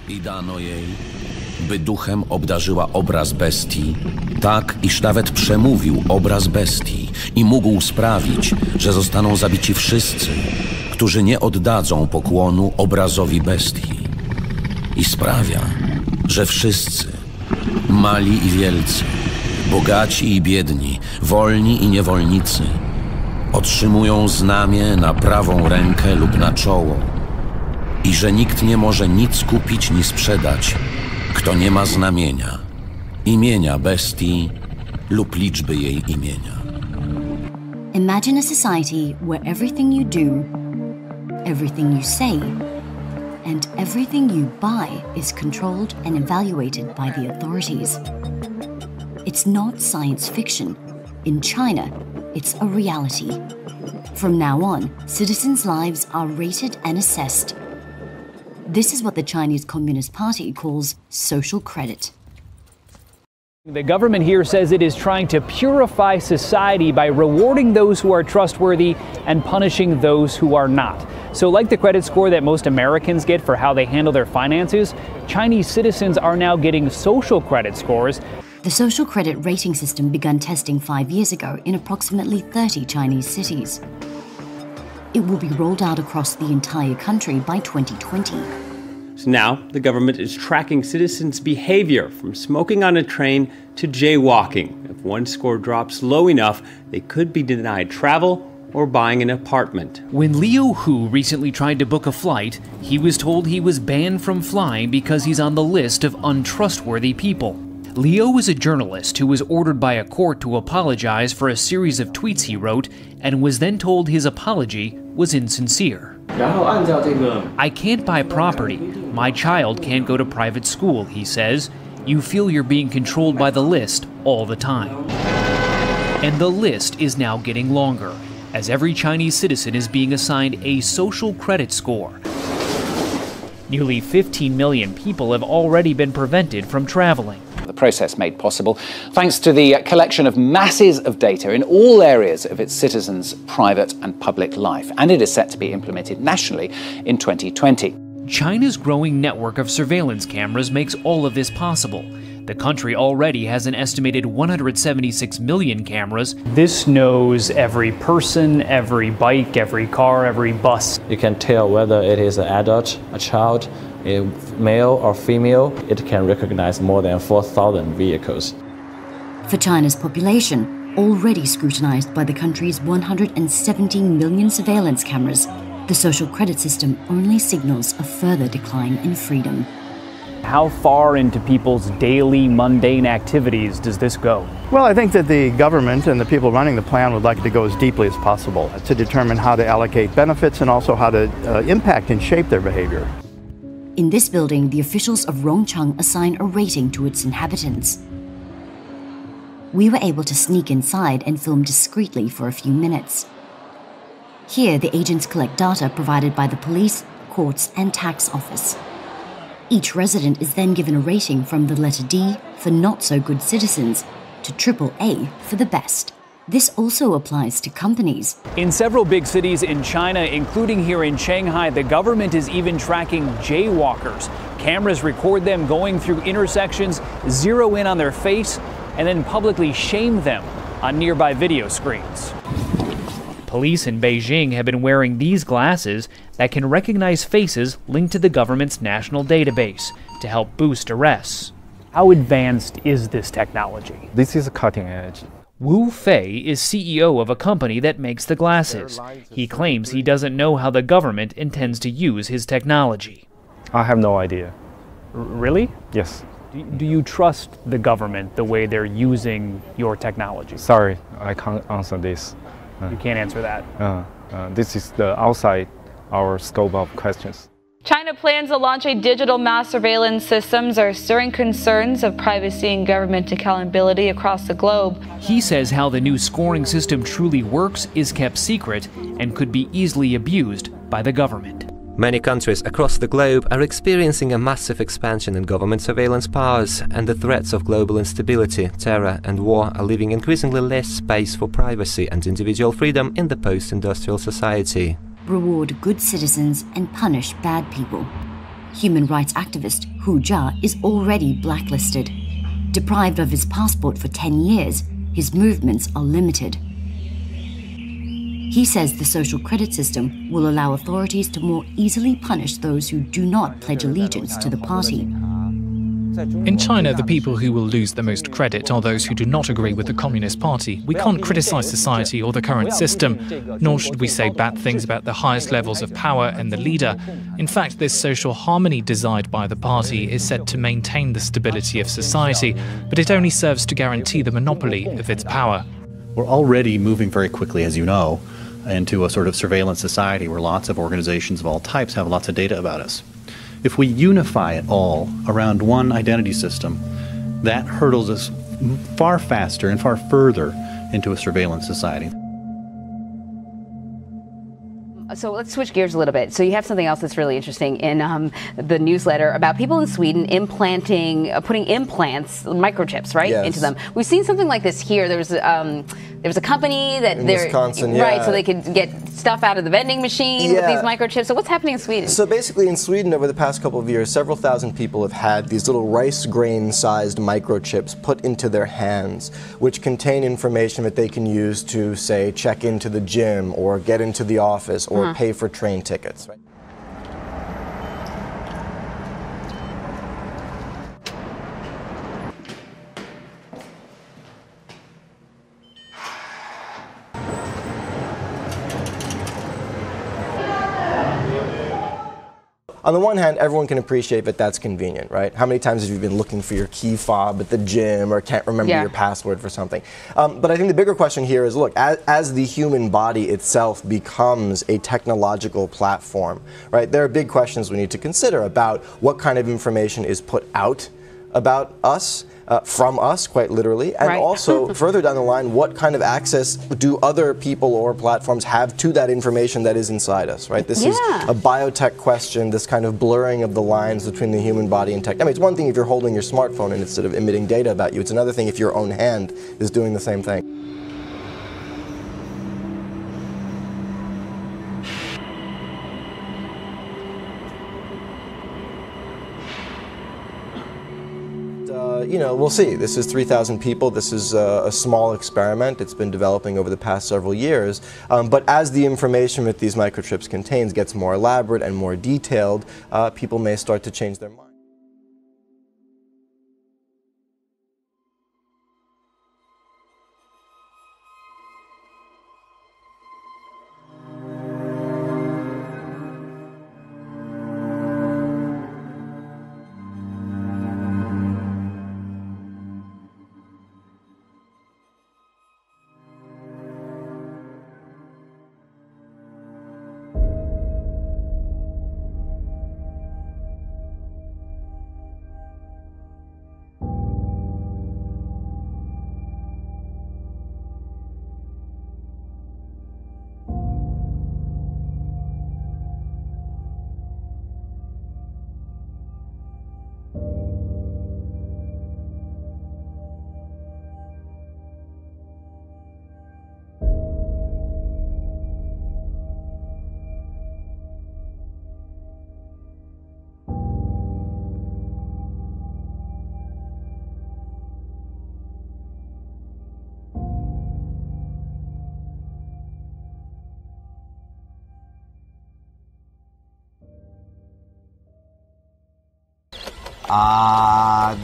I dano jej, by duchem obdarzyła obraz bestii, tak iż nawet przemówił obraz bestii i mógł sprawić, że zostaną zabici wszyscy, którzy nie oddadzą pokłonu obrazowi bestii. I sprawia, że wszyscy, mali i wielcy, bogaci i biedni, wolni i niewolnicy, otrzymują znamię na prawą rękę lub na czoło i że nikt nie może nic kupić ni sprzedać, kto nie ma znamienia, imienia bestii lub liczby jej imienia. Imagine a society where everything you do, everything you say, and everything you buy is controlled and evaluated by the authorities. It's not science fiction. In China, it's a reality. From now on, citizens' lives are rated and assessed. This is what the Chinese Communist Party calls social credit. The government here says it is trying to purify society by rewarding those who are trustworthy and punishing those who are not. So like the credit score that most Americans get for how they handle their finances, Chinese citizens are now getting social credit scores. The social credit rating system began testing 5 years ago in approximately 30 Chinese cities. It will be rolled out across the entire country by 2020. So now, the government is tracking citizens' behavior from smoking on a train to jaywalking. If one score drops low enough, they could be denied travel or buying an apartment. When Leo Hu recently tried to book a flight, he was told he was banned from flying because he's on the list of untrustworthy people. Leo is a journalist who was ordered by a court to apologize for a series of tweets he wrote and was then told his apology was insincere. I can't buy property. My child can't go to private school, he says. You feel you're being controlled by the list all the time. And the list is now getting longer, as every Chinese citizen is being assigned a social credit score. Nearly 15 million people have already been prevented from traveling. The process made possible thanks to the collection of masses of data in all areas of its citizens' private and public life, and it is set to be implemented nationally in 2020. China's growing network of surveillance cameras makes all of this possible. The country already has an estimated 176 million cameras. This knows every person, every bike, every car, every bus. You can tell whether it is an adult, a child, a male or female. It can recognize more than 4,000 vehicles. For China's population, already scrutinized by the country's 117 million surveillance cameras, the social credit system only signals a further decline in freedom. How far into people's daily mundane activities does this go? Well, I think that the government and the people running the plan would like it to go as deeply as possible to determine how to allocate benefits and also how to impact and shape their behavior. In this building, the officials of Rongcheng assign a rating to its inhabitants. We were able to sneak inside and film discreetly for a few minutes. Here, the agents collect data provided by the police, courts, and tax office. Each resident is then given a rating from the letter D for not-so-good citizens to AAA for the best. This also applies to companies. In several big cities in China, including here in Shanghai, the government is even tracking jaywalkers. Cameras record them going through intersections, zero in on their face, and then publicly shame them on nearby video screens. Police in Beijing have been wearing these glasses that can recognize faces linked to the government's national database to help boost arrests. How advanced is this technology? This is cutting edge. Wu Fei is CEO of a company that makes the glasses. He claims he doesn't know how the government intends to use his technology. I have no idea. Really? Yes. Do you trust the government the way they're using your technology? Sorry, I can't answer this. You can't answer that. This is outside our scope of questions. China plans to launch a digital mass surveillance systems are stirring concerns of privacy and government accountability across the globe. He says how the new scoring system truly works is kept secret and could be easily abused by the government. Many countries across the globe are experiencing a massive expansion in government surveillance powers, and the threats of global instability, terror and war are leaving increasingly less space for privacy and individual freedom in the post-industrial society. Reward good citizens and punish bad people. Human rights activist Hu Jia is already blacklisted. Deprived of his passport for 10 years, his movements are limited. He says the social credit system will allow authorities to more easily punish those who do not pledge allegiance to the party. In China, the people who will lose the most credit are those who do not agree with the Communist Party. We can't criticize society or the current system, nor should we say bad things about the highest levels of power and the leader. In fact, this social harmony desired by the party is said to maintain the stability of society, but it only serves to guarantee the monopoly of its power. We're already moving very quickly, as you know, into a sort of surveillance society where lots of organizations of all types have lots of data about us. If we unify it all around one identity system, that hurdles us far faster and far further into a surveillance society. So let's switch gears a little bit. So you have something else that's really interesting in the newsletter about people in Sweden putting implants, microchips, right, into them. We've seen something like this here. There was a company that in Wisconsin, right, so they could get stuff out of the vending machine with these microchips. So what's happening in Sweden? So basically in Sweden over the past couple of years, several thousand people have had these little rice grain-sized microchips put into their hands, which contain information that they can use to, say, check into the gym or get into the office or pay for train tickets. Right? On the one hand, everyone can appreciate that that's convenient, right? How many times have you been looking for your key fob at the gym or can't remember your password for something? But I think the bigger question here is, look, as the human body itself becomes a technological platform, right, there are big questions we need to consider about what kind of information is put out about us, from us, quite literally, and also further down the line, what kind of access do other people or platforms have to that information that is inside us, right? This is a biotech question, this kind of blurring of the lines between the human body and tech. I mean, it's one thing if you're holding your smartphone and it's sort of emitting data about you. It's another thing if your own hand is doing the same thing. You know, we'll see. This is 3,000 people. This is a small experiment. It's been developing over the past several years. But as the information that these microchips contains gets more elaborate and more detailed, people may start to change their mind.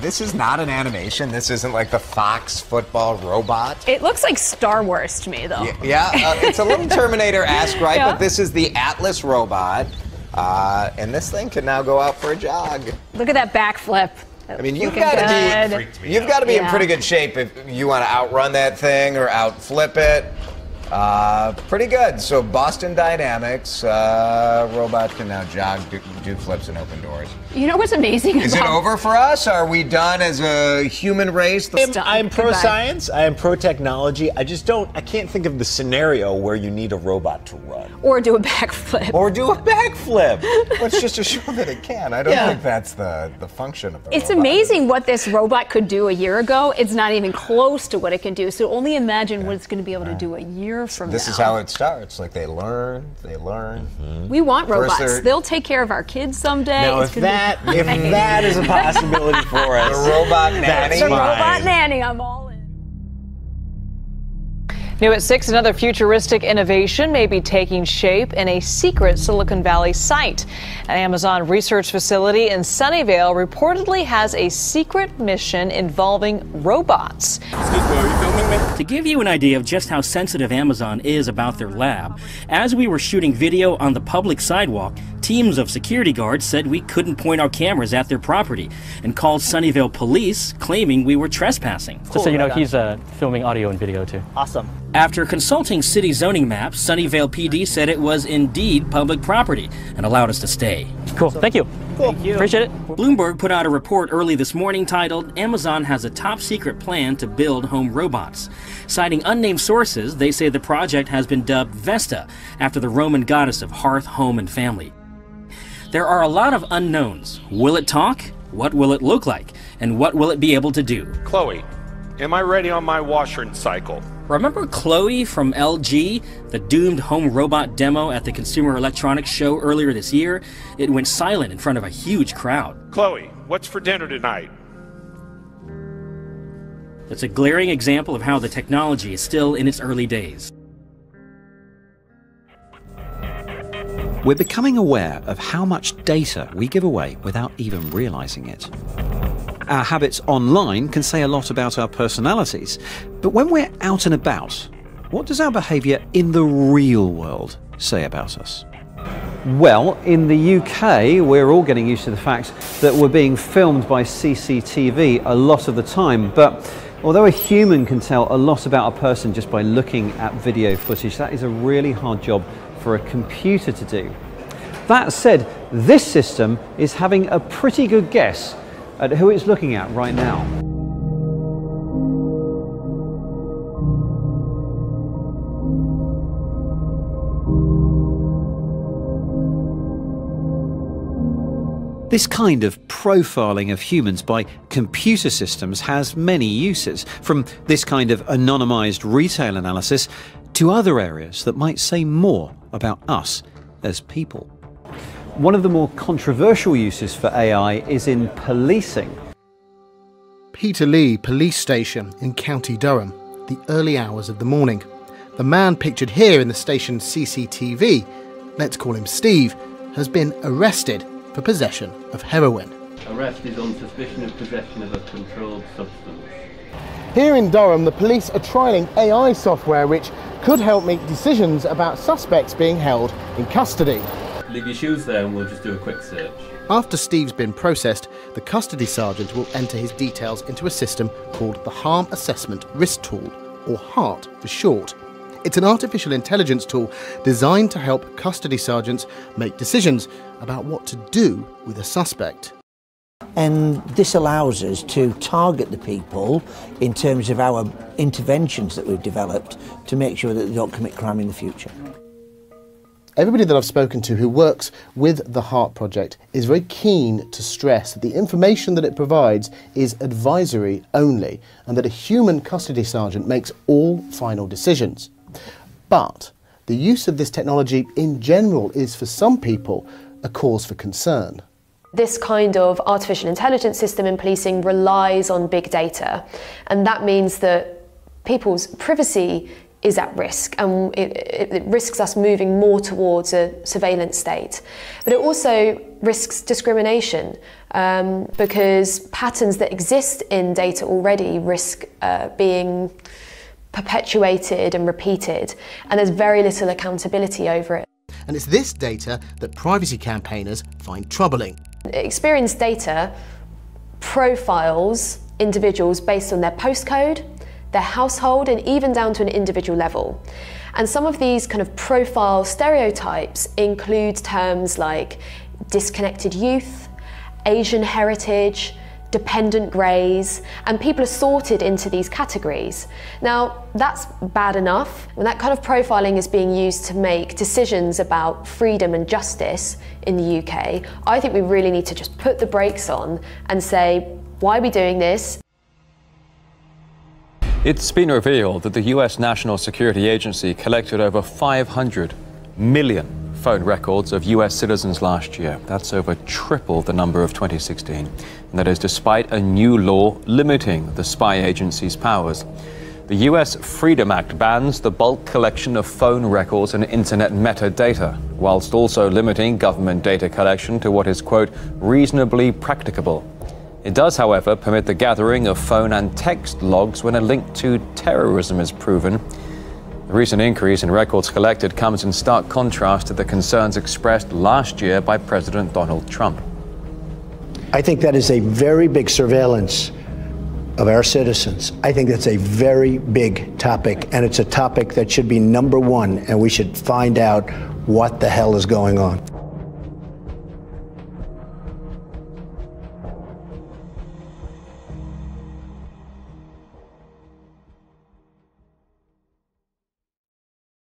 This is not an animation. This isn't like the Fox football robot. It looks like Star Wars to me, though. Yeah, it's a little Terminator-esque, right? But this is the Atlas robot, and this thing can now go out for a jog. Look at that backflip. I mean, you've got to be in pretty good shape if you want to outrun that thing or outflip it. Pretty good. So Boston Dynamics, robot can now jog, do flips, and open doors. You know what's amazing? Is it over for us? Are we done as a human race? I'm pro-science. I am pro-technology. I can't think of the scenario where you need a robot to run. Or do a backflip. Or do a backflip. Well, it's just to show that it can. I don't think that's the function of the robot. It's amazing what this robot could do a year ago. It's not even close to what it can do. So only imagine what it's going to be able to do a year year from now. This is how it starts. Like they learn. We want robots. First They'll take care of our kids someday. Now, if that is a possibility for us, the robot nanny. The robot nanny, I'm all in. New at 6, another futuristic innovation may be taking shape in a secret Silicon Valley site. An Amazon research facility in Sunnyvale reportedly has a secret mission involving robots. To give you an idea of just how sensitive Amazon is about their lab, as we were shooting video on the public sidewalk, teams of security guards said we couldn't point our cameras at their property and called Sunnyvale police claiming we were trespassing. Just so you know, he's filming audio and video too. Awesome. After consulting city zoning maps, Sunnyvale PD said it was indeed public property and allowed us to stay. Cool, thank you. Cool. Thank you. Appreciate it. Bloomberg put out a report early this morning titled, "Amazon has a top secret plan to build home robots." Citing unnamed sources, they say the project has been dubbed Vesta, after the Roman goddess of hearth, home, and family. There are a lot of unknowns. Will it talk? What will it look like? And what will it be able to do? Chloe, am I ready on my washer and cycle? Remember Chloe from LG, the doomed home robot demo at the Consumer Electronics Show earlier this year? It went silent in front of a huge crowd. Chloe, what's for dinner tonight? It's a glaring example of how the technology is still in its early days. We're becoming aware of how much data we give away without even realizing it. Our habits online can say a lot about our personalities, but when we're out and about, what does our behaviour in the real world say about us? Well, in the UK, we're all getting used to the fact that we're being filmed by CCTV a lot of the time, but although a human can tell a lot about a person just by looking at video footage, that is a really hard job for a computer to do. That said, this system is having a pretty good guess at who it's looking at right now. This kind of profiling of humans by computer systems has many uses, from this kind of anonymised retail analysis to other areas that might say more about us as people. One of the more controversial uses for AI is in policing. Peterlee Police Station in County Durham, the early hours of the morning. The man pictured here in the station's CCTV, let's call him Steve, has been arrested for possession of heroin. Arrest is on suspicion of possession of a controlled substance. Here in Durham, the police are trialling AI software which could help make decisions about suspects being held in custody. Leave your shoes there and we'll just do a quick search. After Steve's been processed, the custody sergeant will enter his details into a system called the Harm Assessment Risk Tool, or HART for short. It's an artificial intelligence tool designed to help custody sergeants make decisions about what to do with a suspect. And this allows us to target the people in terms of our interventions that we've developed to make sure that they don't commit crime in the future. Everybody that I've spoken to who works with the HART project is very keen to stress that the information that it provides is advisory only and that a human custody sergeant makes all final decisions. But the use of this technology in general is for some people a cause for concern. This kind of artificial intelligence system in policing relies on big data, and that means that people's privacy is at risk, and it risks us moving more towards a surveillance state. But it also risks discrimination because patterns that exist in data already risk being perpetuated and repeated, and there's very little accountability over it. And it's this data that privacy campaigners find troubling. Experience data profiles individuals based on their postcode, their household, and even down to an individual level. And some of these kind of profile stereotypes include terms like disconnected youth, Asian heritage, dependent greys, and people are sorted into these categories. Now, that's bad enough. When that kind of profiling is being used to make decisions about freedom and justice in the UK, I think we really need to just put the brakes on and say, why are we doing this? It's been revealed that the US National Security Agency collected over 500 million phone records of US citizens last year. That's over triple the number of 2016. And that is despite a new law limiting the spy agency's powers. The US Freedom Act bans the bulk collection of phone records and internet metadata, whilst also limiting government data collection to what is, quote, reasonably practicable. It does, however, permit the gathering of phone and text logs when a link to terrorism is proven. The recent increase in records collected comes in stark contrast to the concerns expressed last year by President Donald Trump. I think that is a very big surveillance of our citizens. I think that's a very big topic, and it's a topic that should be number one, and we should find out what the hell is going on.